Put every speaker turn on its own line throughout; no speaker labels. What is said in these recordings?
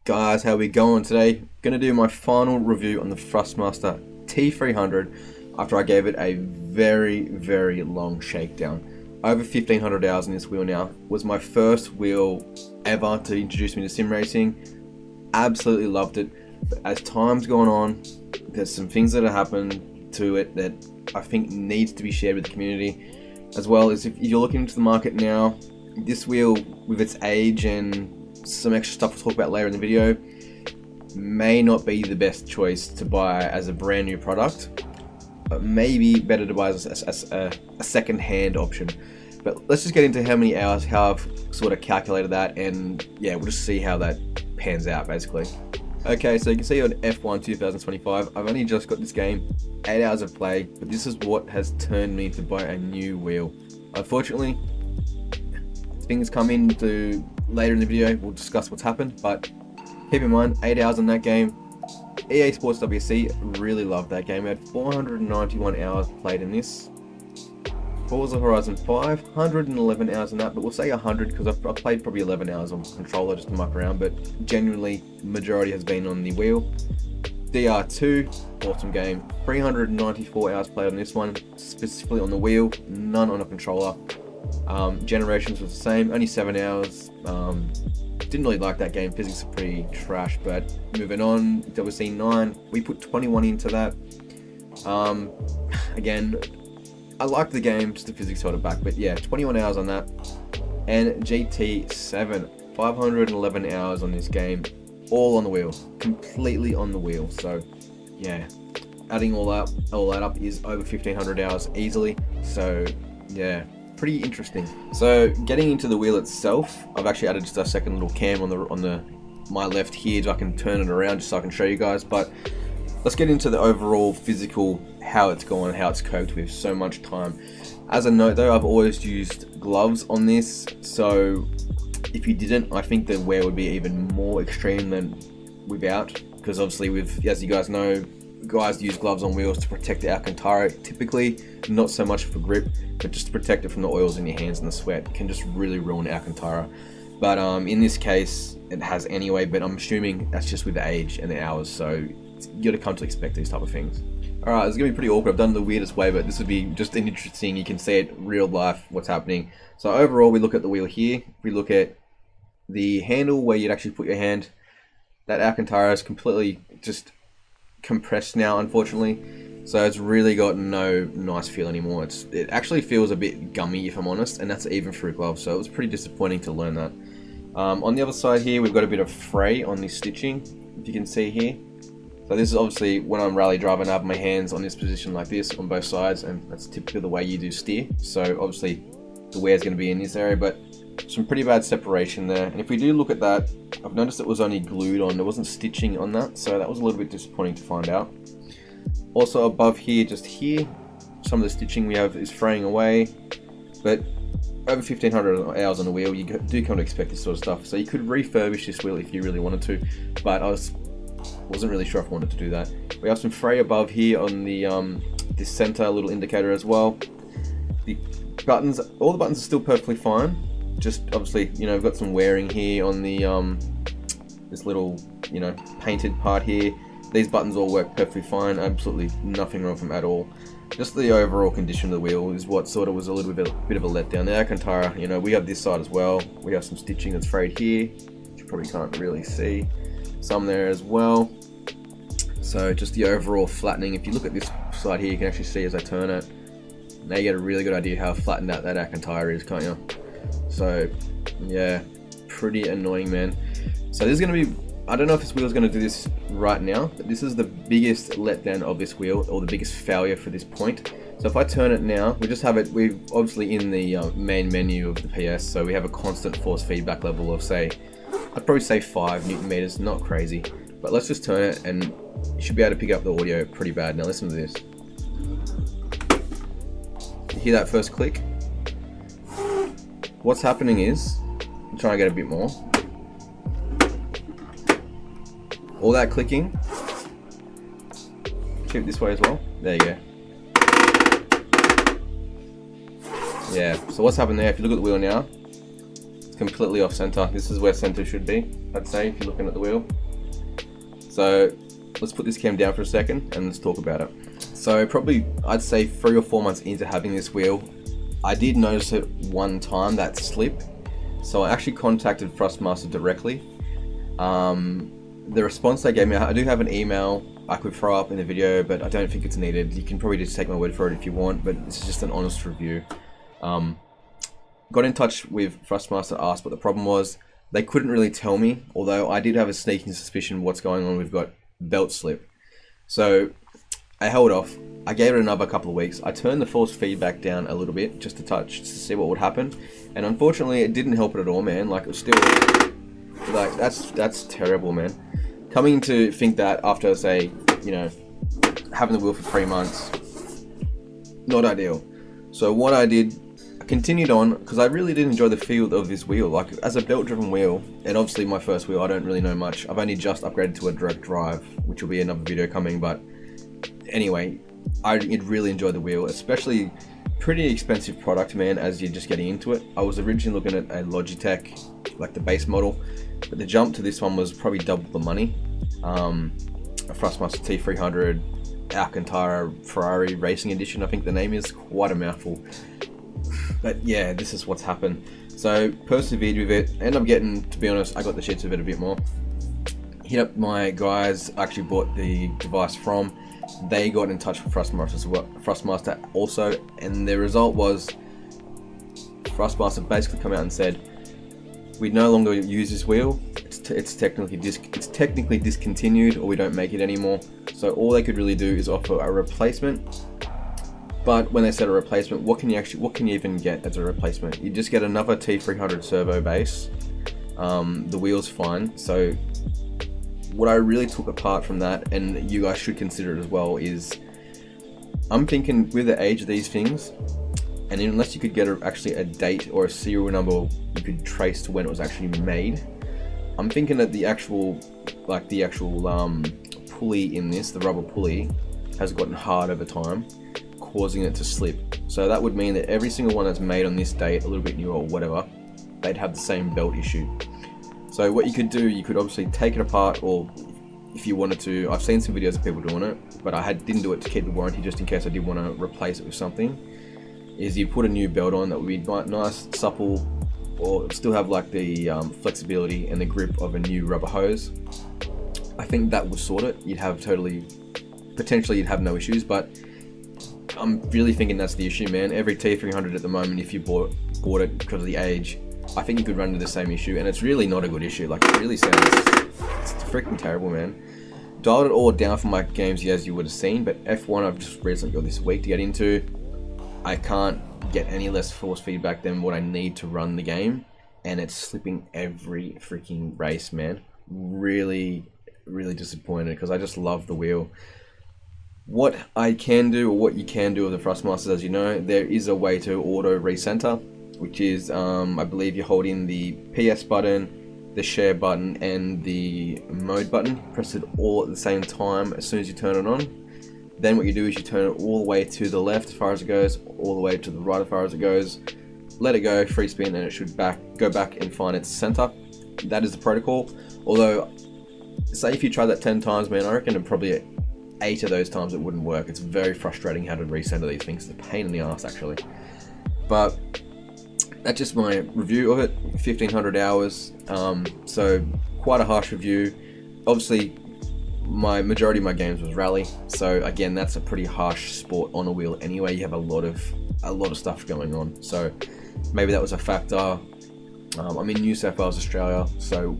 Guys, how we going today? Gonna do my final review on the Thrustmaster T300 after I gave it a very long shakedown. Over 1500 hours in this wheel now. Was my first wheel ever to introduce me to sim racing. Absolutely loved it. But as time's gone on, there's some things that have happened to it that I think needs to be shared with the community. As well as if you're looking into the market now, this wheel with its age and some extra stuff we'll talk about later in the video may not be the best choice to buy as a brand new product, but maybe better to buy as a second hand option. But let's just get into how many hours, how I've sort of calculated that, and yeah, we'll just see how that pans out basically. Okay, so you can see on F1 2025, I've only just got this game, 8 hours of play, but this is what has turned me to buy a new wheel. Unfortunately, things come into later in the video, we'll discuss what's happened, but keep in mind, 8 hours on that game. EA Sports WRC, really loved that game. I had 491 hours played in this. Forza Horizon 5, 111 hours on that, but we'll say 100 because I've played probably 11 hours on controller just to muck around, but genuinely, majority has been on the wheel. DR2, awesome game. 394 hours played on this one, specifically on the wheel, none on a controller. Generations was the same, only 7 hours. Didn't really like that game, physics are pretty trash, but moving on, WC 9, we put 21 into that. Again, I liked the game, just the physics held it back, but yeah, 21 hours on that. And GT7, 511 hours on this game, all on the wheel, completely on the wheel. So yeah, adding all that up is over 1500 hours easily. So yeah, pretty interesting. So getting into the wheel itself, I've actually added just a second little cam on my left here so I can turn it around just so I can show you guys. But let's get into the overall physical, how it's gone, how it's coped with so much time. As a note though, I've always used gloves on this, so if you didn't, I think the wear would be even more extreme than without, because obviously as you guys know, guys use gloves on wheels to protect the Alcantara typically, not so much for grip, but just to protect it from the oils in your hands and the sweat. It can just really ruin Alcantara. But in this case, it has anyway, but I'm assuming that's just with the age and the hours, so you gotta come to expect these type of things. Alright, it's gonna be pretty awkward. I've done the weirdest way, but this would be just an interesting, you can see it real life, what's happening. So overall, we look at the wheel here, we look at the handle where you'd actually put your hand. That Alcantara is completely just compressed now, unfortunately. So it's really got no nice feel anymore. It actually feels a bit gummy, if I'm honest, and that's even through gloves, so it was pretty disappointing to learn that. On the other side here, we've got a bit of fray on this stitching, if you can see here. So this is obviously when I'm rally driving, I have my hands on this position like this on both sides, and that's typically the way you do steer. So obviously the wear is going to be in this area, but some pretty bad separation there. And if we do look at that, I've noticed it was only glued on, there wasn't stitching on that, so that was a little bit disappointing to find out. Also above here, just here, some of the stitching we have is fraying away, but over 1500 hours on the wheel, you do come to expect this sort of stuff. So you could refurbish this wheel if you really wanted to, but I wasn't really sure if I wanted to do that. We have some fray above here on the this center little indicator as well. The buttons, all the buttons are still perfectly fine. Just obviously, you know, we've got some wearing here on the this little, you know, painted part here. These buttons all work perfectly fine, absolutely nothing wrong with them at all. Just the overall condition of the wheel is what sort of was a little bit of a letdown. The Alcantara, you know, we have this side as well. We have some stitching that's frayed here, which you probably can't really see. Some there as well. So just the overall flattening. If you look at this side here, you can actually see as I turn it. Now you get a really good idea how flattened out that Alcantara is, can't you? So yeah, pretty annoying, man. So this is going to be, I don't know if this wheel is going to do this right now, but this is the biggest letdown of this wheel, or the biggest failure for this point. So if I turn it now, we just have it, we've obviously in the main menu of the PS, so we have a constant force feedback level of, say, I'd probably say 5 Newton meters, not crazy. But let's just turn it and you should be able to pick up the audio pretty bad. Now listen to this. You hear that first click? What's happening is, I'm trying to get a bit more. All that clicking. Keep it this way as well. There you go. Yeah, so what's happened there, if you look at the wheel now, completely off center. This is where center should be, I'd say, if you're looking at the wheel. So let's put this cam down for a second and let's talk about it. So probably, I'd say 3 or 4 months into having this wheel, I did notice it one time, that slip. So I actually contacted Thrustmaster directly. The response they gave me, I do have an email I could throw up in the video, but I don't think it's needed. You can probably just take my word for it if you want, but this is just an honest review. Got in touch with Thrustmaster, asked what the problem was. They couldn't really tell me, although I did have a sneaking suspicion what's going on. We've got belt slip. So I held off. I gave it another couple of weeks. I turned the force feedback down a little bit, just a touch, just to see what would happen. And unfortunately, it didn't help it at all, man. Like, it was still, like, that's terrible, man. Coming to think that after, say, you know, having the wheel for 3 months, not ideal. So what I did, I continued on, because I really did enjoy the feel of this wheel. Like, as a belt-driven wheel, and obviously my first wheel, I don't really know much. I've only just upgraded to a direct drive, which will be another video coming, but anyway, I really enjoyed the wheel, especially pretty expensive product, man, as you're just getting into it. I was originally looking at a Logitech, like the base model, but the jump to this one was probably double the money. A Thrustmaster T300 Alcantara Ferrari Racing Edition, I think the name is, quite a mouthful. But yeah, this is what's happened. So persevered with it, ended up getting, to be honest, I got the shits of it a bit more. Hit up my guys I actually bought the device from. They got in touch with Thrustmaster also, and the result was Thrustmaster basically come out and said, we no longer use this wheel. It's technically discontinued, or we don't make it anymore. So all they could really do is offer a replacement. But when they said a replacement, what can you even get as a replacement? You just get another T300 servo base. The wheel's fine. So what I really took apart from that, and you guys should consider it as well, is I'm thinking with the age of these things, and unless you could get actually a date or a serial number you could trace to when it was actually made, I'm thinking that the actual pulley in this, the rubber pulley, has gotten hard over time, causing it to slip. So that would mean that every single one that's made on this date, a little bit newer or whatever, they'd have the same belt issue. So what you could do, you could obviously take it apart, or if you wanted to, I've seen some videos of people doing it, but I didn't do it to keep the warranty, just in case I did want to replace it with something, is you put a new belt on that would be nice, supple, or still have like the flexibility and the grip of a new rubber hose. I think that would sort it. Potentially you'd have no issues, but I'm really thinking that's the issue, man. Every T300 at the moment, if you bought it because of the age, I think you could run into the same issue, and it's really not a good issue. Like, it really sounds, it's freaking terrible, man. Dialed it all down for my games, as you would have seen, but F1 I've just recently got this week to get into. I can't get any less force feedback than what I need to run the game, and it's slipping every freaking race, man. Really, really disappointed, because I just love the wheel. What I can do, or what you can do with the Thrustmasters, as you know, there is a way to auto recenter, which is, I believe you hold in the PS button, the share button, and the mode button. Press it all at the same time as soon as you turn it on. Then what you do is you turn it all the way to the left as far as it goes, all the way to the right as far as it goes. Let it go, free spin, and it should go back and find its center. That is the protocol. Although, say if you try that 10 times, man, I reckon probably 8 of those times it wouldn't work. It's very frustrating how to recenter these things. It's a pain in the ass, actually. But that's just my review of it. 1500 hours. So quite a harsh review. Obviously, majority of my games was rally, so again, that's a pretty harsh sport on a wheel anyway. You have a lot of stuff going on, so maybe that was a factor. I'm in New South Wales, Australia, so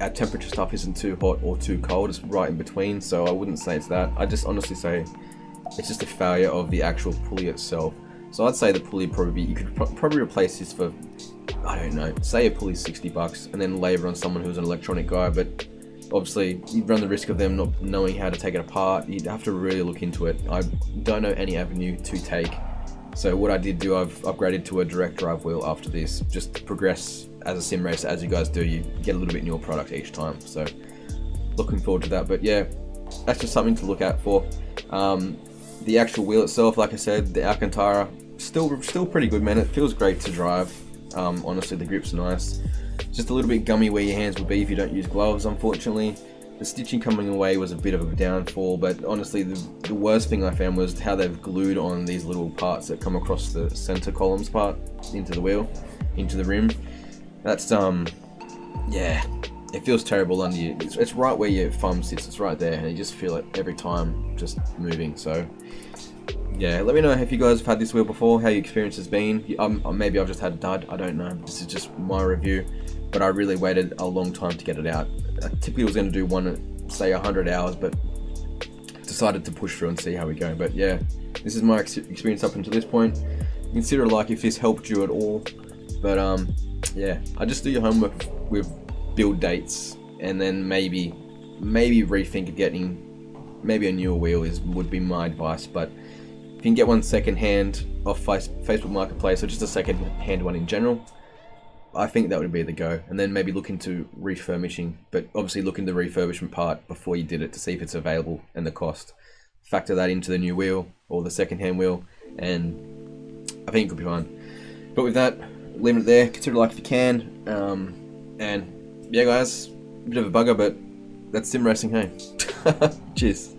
our temperature stuff isn't too hot or too cold, it's right in between, so I wouldn't say it's that. I just honestly say it's just a failure of the actual pulley itself. So I'd say the pulley you could probably replace this for, I don't know, say a pulley's $60 and then labor on someone who's an electronic guy, but obviously you'd run the risk of them not knowing how to take it apart. You'd have to really look into it. I don't know any avenue to take. So what I did do, I've upgraded to a direct drive wheel after this, just to progress as a sim racer. As you guys do, you get a little bit newer product each time. So looking forward to that. But yeah, that's just something to look out for. The actual wheel itself, like I said, the Alcantara, still pretty good, man. It feels great to drive. Honestly, the grip's nice. Just a little bit gummy where your hands would be if you don't use gloves, unfortunately. The stitching coming away was a bit of a downfall, but honestly the worst thing I found was how they've glued on these little parts that come across the center columns part into the wheel, into the rim. That's yeah, it feels terrible under you. It's right where your thumb sits, it's right there, and you just feel it every time just moving. So yeah, let me know if you guys have had this wheel before, how your experience has been. Maybe I've just had a dud, I don't know. This is just my review, but I really waited a long time to get it out. I typically was going to do one, say 100 hours, but decided to push through and see how we go. But yeah, this is my experience up until this point. Consider a like if this helped you at all. But yeah, I just do your homework with build dates, and then maybe rethink of getting maybe a newer wheel would be my advice. But if you can get one second hand off Facebook Marketplace, or just a second hand one in general, I think that would be the go. And then maybe look into refurbishing, but obviously look into the refurbishment part before you did it to see if it's available and the cost. Factor that into the new wheel or the second hand wheel, and I think it could be fine. But with that, leave it there. Consider a like if you can. And yeah, guys, a bit of a bugger, but that's sim racing, hey. Cheers.